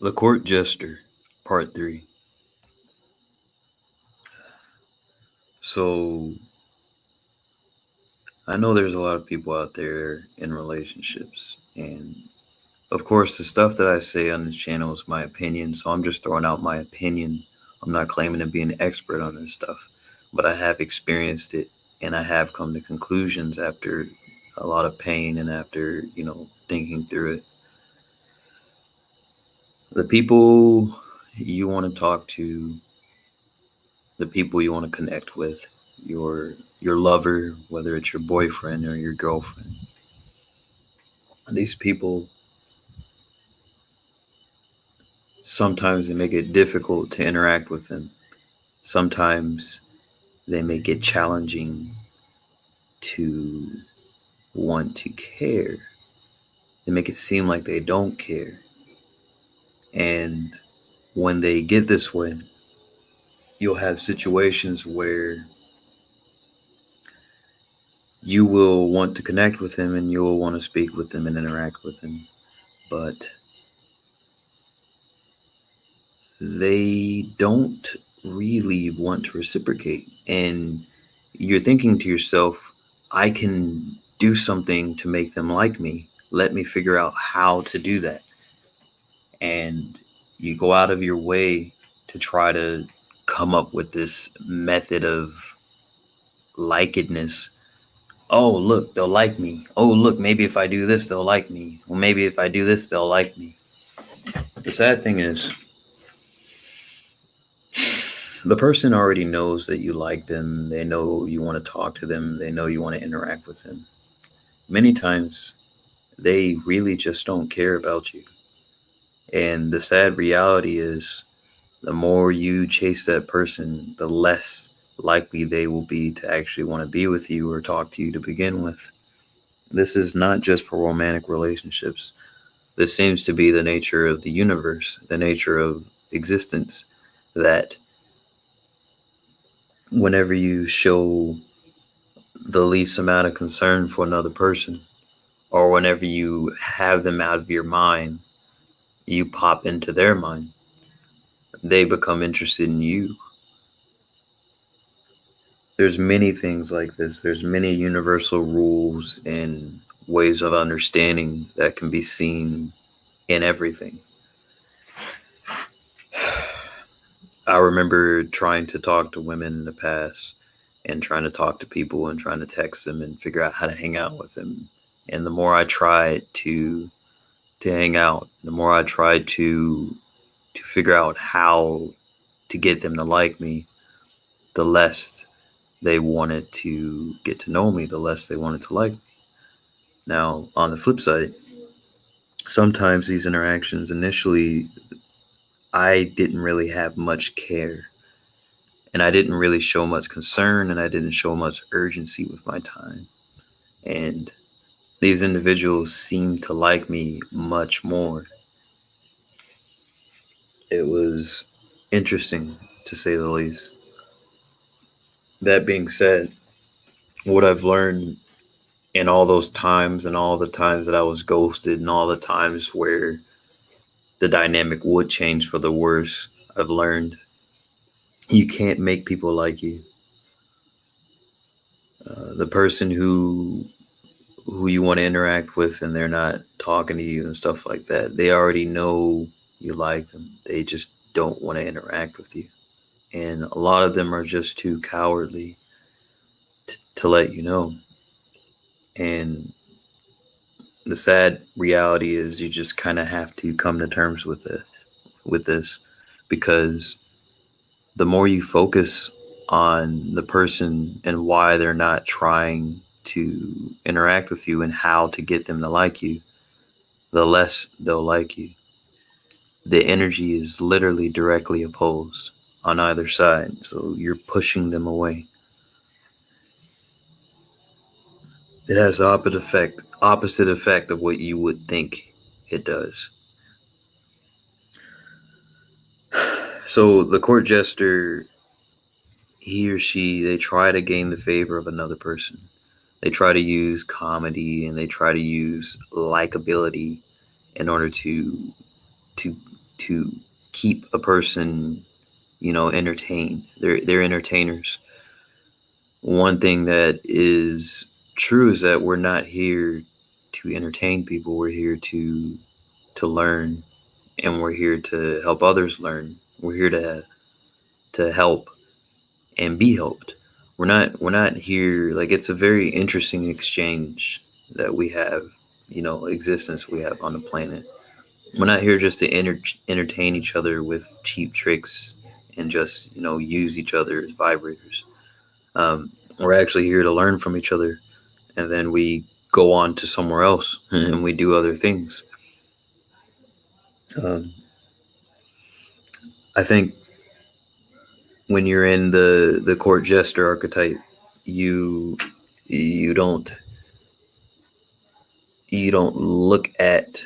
The Court Jester, Part 3. So, I know there's a lot of people out there in relationships, and of course, the stuff that I say on this channel is my opinion, so I'm just throwing out my opinion. I'm not claiming to be an expert on this stuff, but I have experienced it, and I have come to conclusions after a lot of pain and after, thinking through it. The people you want to talk to, the people you want to connect with, your lover, whether it's your boyfriend or your girlfriend. These people sometimes they make it difficult to interact with them. Sometimes they make it challenging to want to care. They make it seem like they don't care. And when they get this way, you'll have situations where you will want to connect with them and you'll want to speak with them and interact with them. But they don't really want to reciprocate. And you're thinking to yourself, I can do something to make them like me. Let me figure out how to do that. And you go out of your way to try to come up with this method of likedness. Oh, look, they'll like me. Oh, look, maybe if I do this, they'll like me. Well, maybe if I do this, they'll like me. The sad thing is, the person already knows that you like them. They know you want to talk to them. They know you want to interact with them. Many times, they really just don't care about you. And the sad reality is, the more you chase that person, the less likely they will be to actually want to be with you or talk to you to begin with. This is not just for romantic relationships. This seems to be the nature of the universe, the nature of existence, that whenever you show the least amount of concern for another person, or whenever you have them out of your mind, you pop into their mind. They become interested in you. There's many things like this. There's many universal rules and ways of understanding that can be seen in everything. I remember trying to talk to women in the past and trying to talk to people and trying to text them and figure out how to hang out with them. And the more I tried to hang out, the more I tried to figure out how to get them to like me, the less they wanted to get to know me, the less they wanted to like me. Now, on the flip side, sometimes these interactions initially, I didn't really have much care and I didn't really show much concern and I didn't show much urgency with my time. And these individuals seemed to like me much more. It was interesting to say the least. That being said, what I've learned in all those times and all the times that I was ghosted and all the times where the dynamic would change for the worse, I've learned you can't make people like you. The person who you want to interact with and they're not talking to you and stuff like that, they already know you like them. They just don't want to interact with you. And a lot of them are just too cowardly to let you know. And the sad reality is you just kind of have to come to terms with this because the more you focus on the person and why they're not trying to interact with you and how to get them to like you, the less they'll like you. The energy is literally directly opposed on either side, so you're pushing them away. It has the opposite effect of what you would think it does. So the court jester, he or she, they try to gain the favor of another person. They try to use comedy and they try to use likability in order to to keep a person, entertained. They're entertainers. One thing that is true is that we're not here to entertain people. We're here to learn, and we're here to help others learn. We're here to help and be helped. We're not here, like, it's a very interesting exchange that we have, existence we have on the planet. We're not here just to entertain each other with cheap tricks and just, use each other as vibrators. We're actually here to learn from each other, and then we go on to somewhere else and we do other things. Um, I think when you're in the court jester archetype, you you don't you don't look at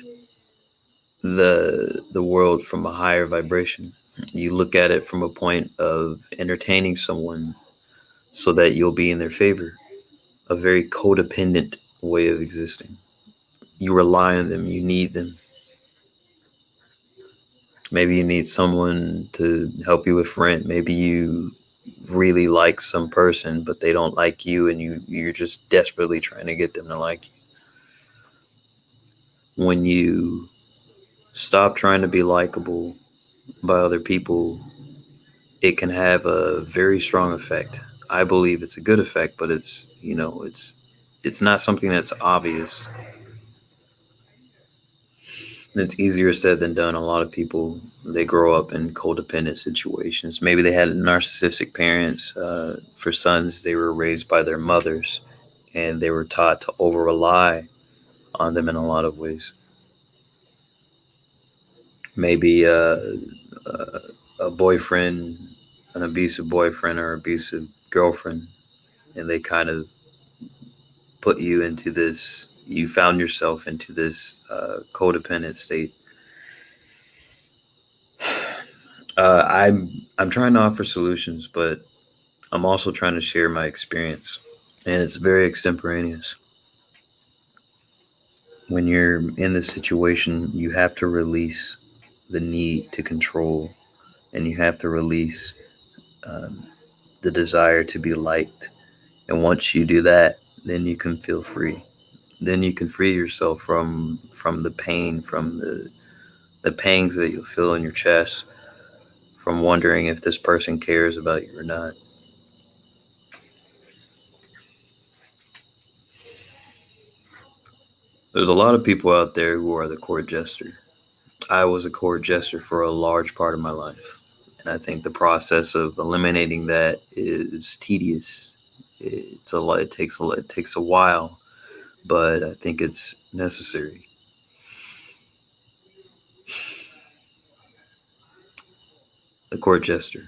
the world from a higher vibration. You look at it from a point of entertaining someone so that you'll be in their favor. A very codependent way of existing. You rely on them, you need them. Maybe you need someone to help you with rent. Maybe you really like some person, but they don't like you, and you're just desperately trying to get them to like you. When you stop trying to be likable by other people, it can have a very strong effect. I believe it's a good effect, but it's not something that's obvious. And it's easier said than done. A lot of people, they grow up in codependent situations. Maybe they had narcissistic parents. For sons, they were raised by their mothers, and they were taught to over rely on them in a lot of ways. Maybe a boyfriend, an abusive boyfriend or abusive girlfriend, and they kind of put you into this. You found yourself into this codependent state. I'm trying to offer solutions, but I'm also trying to share my experience, and it's very extemporaneous. When you're in this situation, you have to release the need to control, and you have to release um, the desire to be liked. And once you do that, then you can feel free. Then you can free yourself from the pain, from the pangs that you'll feel in your chest, from wondering if this person cares about you or not. There's a lot of people out there who are the court jester. I was a court jester for a large part of my life. And I think the process of eliminating that is tedious. It's a lot. It takes a while, but I think it's necessary. The court jester.